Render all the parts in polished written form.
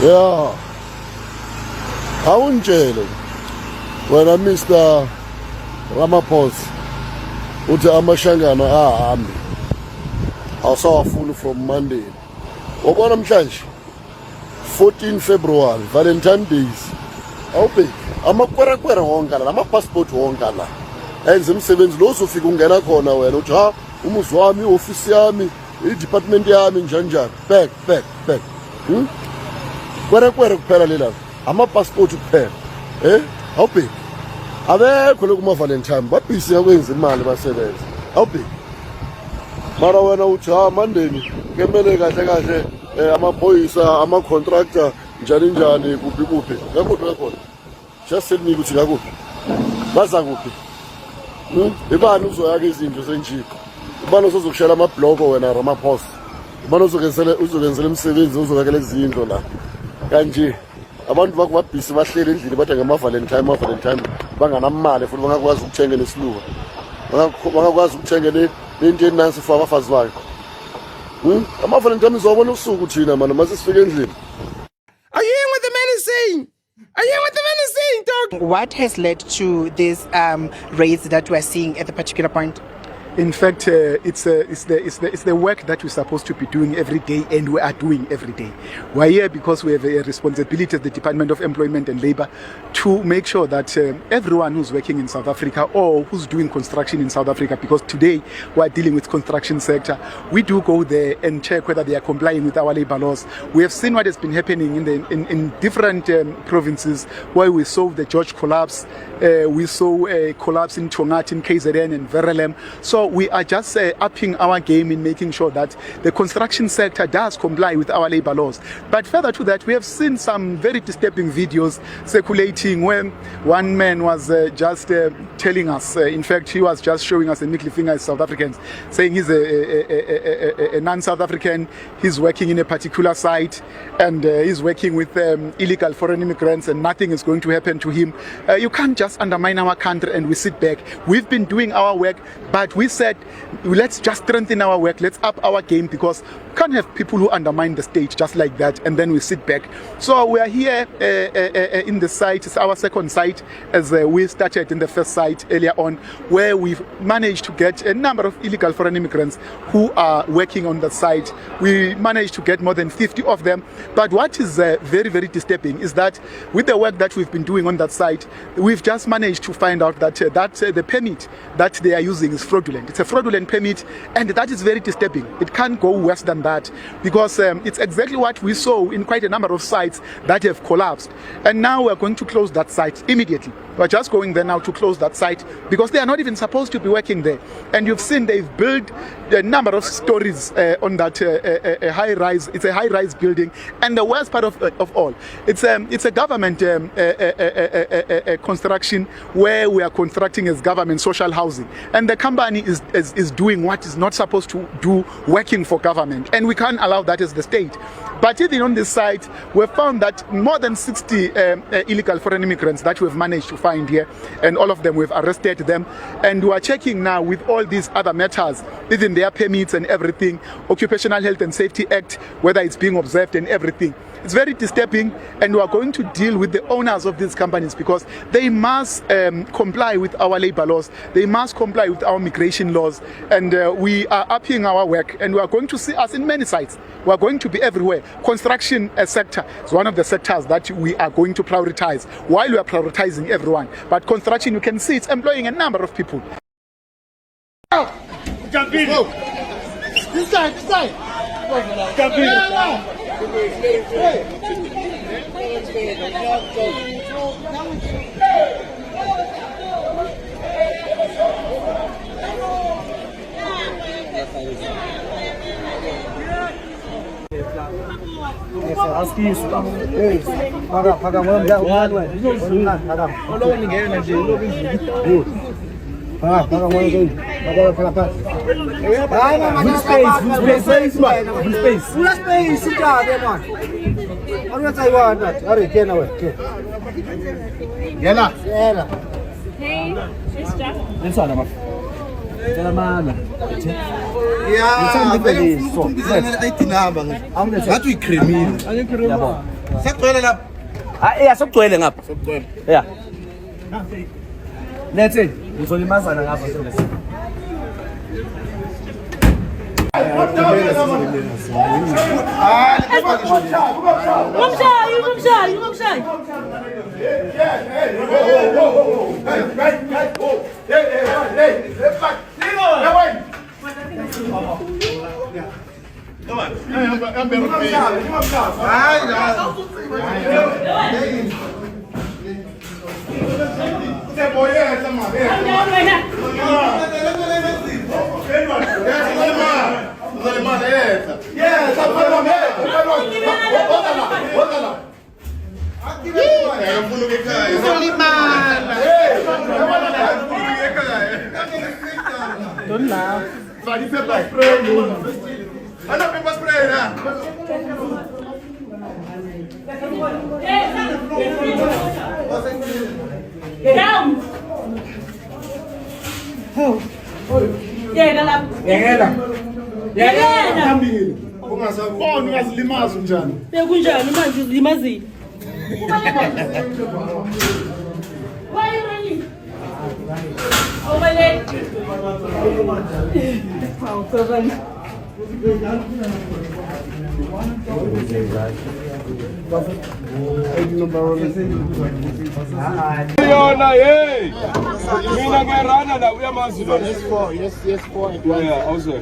Yeah. Awuntshele wena Mr. Ramaphosa uthi amashangana ahambe awusawafuni from Monday. Wabona namhlanje 14 February Valentine Days. Awubheki amakwerekwere wonke la ama-passport wonke la enza umsebenzi lo uzofika ungena khona wena uthi ha umuzi wami i-ofisi yami i-department yami njani back kwerekwere kuphela lela ama-passport kuphela awubheki abekho lokhu ma-Valentine babhisi ngakwenza imali basebenza awubheki mara wena uthi ha mandeni kemele kahle amaphoyisa ama-contractor njani kuphi ngakuphi ngakhona just tell me ukuthi ngakuphi baza kuphi ibani uzoyaka izinto senjiko ibani uzokushela amabloko wena Ramaphosa ibani uzokenzela imisebenzi uzokakela izindlo la kanje abantu bakubabhisi bahleli endlini bathi ngama-Valentine banganamali futhi bangakwazi ukuthenga nesiluka bangakwazi ukuthenga nento enansi for abafazi bakhe ama-Valentine izobona usuku thina manje mase sifike endlini. Are you hearing what the man is saying? Are you hearing what the man is saying, dog? What has led to this raids that we're seeing at the particular point? In fact, it's the work that we're supposed to be doing every day, and we are doing every day. We're here because we have a responsibility at the Department of Employment and Labour to make sure that everyone who's working in South Africa or who's doing construction in South Africa, because today we're dealing with construction sector, we do go there and check whether they are complying with our labour laws. We have seen what has been happening in different provinces where we saw the George collapse, we saw a collapse in Chongat, in KZN and Verulam. So we are just upping our game in making sure that the construction sector does comply with our labour laws. But further to that, we have seen some very disturbing videos circulating where one man was just telling us, in fact, he was just showing us a middle finger as South Africans, saying he's a non-South African, he's working in a particular site, and he's working with illegal foreign immigrants, and nothing is going to happen to him. You can't just undermine our country and we sit back. We've been doing our work, but we said, let's just strengthen our work, let's up our game, because we can't have people who undermine the state just like that and then we sit back. So we are here in the site. It's our second site, as we started in the first site earlier on, where we've managed to get a number of illegal foreign immigrants who are working on the site. We managed to get more than 50 of them. But what is very, very disturbing is that with the work that we've been doing on that site, we've just managed to find out that the permit that they are using is fraudulent. It's a fraudulent permit, and that is very disturbing. It can't go worse than that, because it's exactly what we saw in quite a number of sites that have collapsed. And now we're going to close that site immediately. We're just going there now to close that site because they are not even supposed to be working there. And you've seen they've built a number of stories on that high-rise. It's a high-rise building, and the worst part of all, it's a government construction where we are constructing as government social housing, and the company is doing what is not supposed to do, working for government, and we can't allow that as the state. But even on this site, we've found that more than 60 illegal foreign immigrants that we've managed to find here, and all of them, we've arrested them, and we are checking now with all these other matters, even their permits and everything, Occupational Health and Safety Act, whether it's being observed and everything. It's very disturbing, and we are going to deal with the owners of these companies because they must comply with our labor laws, they must comply with our migration laws, and we are upping our work, and we are going to see us in many sites. We are going to be everywhere. Construction sector is one of the sectors that we are going to prioritize while we are prioritizing everyone. But construction, you can see it's employing a number of people. Jump in. This side. Jump in. Sekugcwele lapha. Yeah, sokugcwele ngapha. Sekugcwele. Yeah. Lethe, uzolimazana ngapha sokugcwele. Umshayi. Don't laugh. Down. Yena lapha. Yena. Ungasafoni ungazilimaza njani? Bekunjani manje uzilimazile? Why are you running? Oh my leg. Wow, so funny. Yona hey. Mina ngerana la uyamazi lo. Yes, 4. Yeah, awuzwe.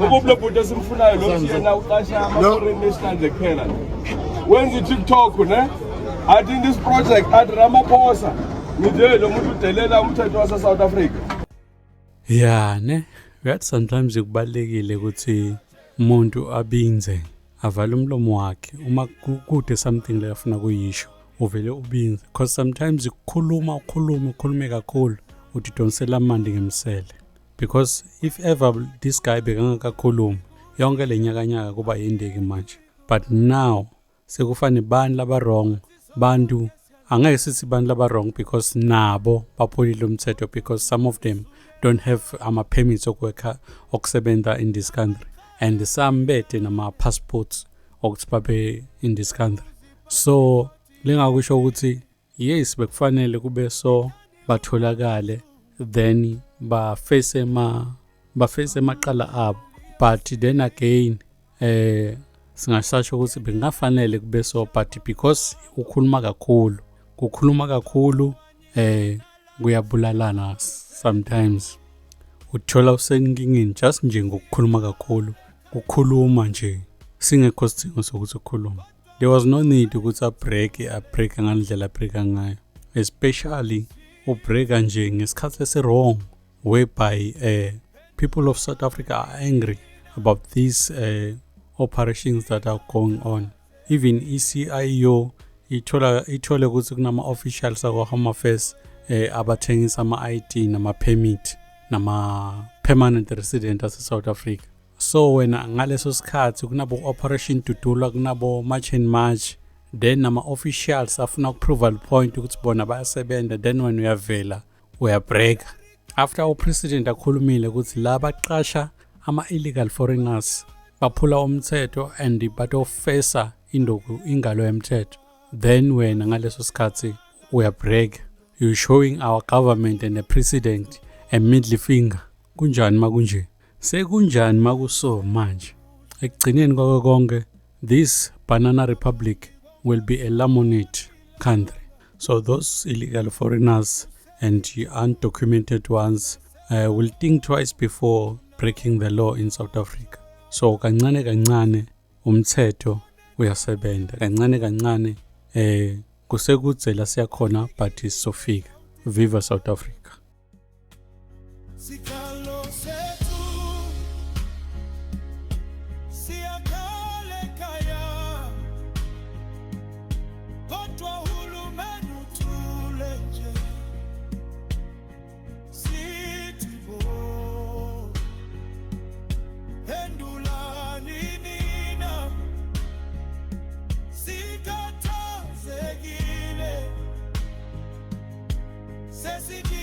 Ukublo bhuti simfunayo lo yena uqasha ama-foreign national kuphela. Wenza iTikTok ne? Athi in this project at Ramaphosa. Nje lo muntu udelela umthetho wase South Africa. Yeah, ne? That sometimes kubalekile ukuthi umuntu abinze avale umlomo wakhe uma kude something le afuna kuyisho uvele ubinze because sometimes ukukhuluma kakhulu uthi donsela amandi ngemsele because if ever this guy bekangakakhuluma yonke lenyakanyaka kuba yindeki manje but now sekufane bani laba wrong bantu angeke sithi bani laba wrong because nabo baphulile umthetho because some of them don't have ama-permits okusebenza in this country and some bethe nama-passports okuthi babe in this country so lengakusho ukuthi yes bekufanele kube so batholakale then bafese amaqala abo but then again singasasho ukuthi bengafanele kube so but because ukukhuluma kakhulu kuyabulalana sometimes uthola usenkingeni just nje ngokukhuluma kakhulu ukukhuluma nje singekho sidingo sokuthi ukhuluma there was no need ukuthi abreak ngandlela abreaka ngayo especially ubreaka nje ngesikhathi esirong whereby people of South Africa are angry about these operations that are going on even ECIO ithole ukuthi kunama officials akwa Home Affairs abathengisa ama-ID nama-permit nama-permanent resident ase South Africa so wena ngaleso sikhathi kunabo operation Dudula kunabo march and march then nama-officials afuna ukuprove point ukuthi bona bayasebenza then when uyavela uyabreak after upresident akhulumile ukuthi la baqasha ama-illegal foreigners baphula umthetho and batofesa ingalo yemthetho then wena ngaleso sikhathi uyabreak you showing our government and the president a middle finger kunjani makunje sekunjani makuso manje ekugcineni konke this banana republic will be a lemonade country so those illegal foreigners and undocumented ones will think twice before breaking the law in South Africa so kancane umthetho uyasebenza kancane kusekudze la siyakhona but isofika viva South Africa Sikalo setu siyakale kaya kodwa hulumeni tuleje sitibo endulani nina sikatazekile sesidi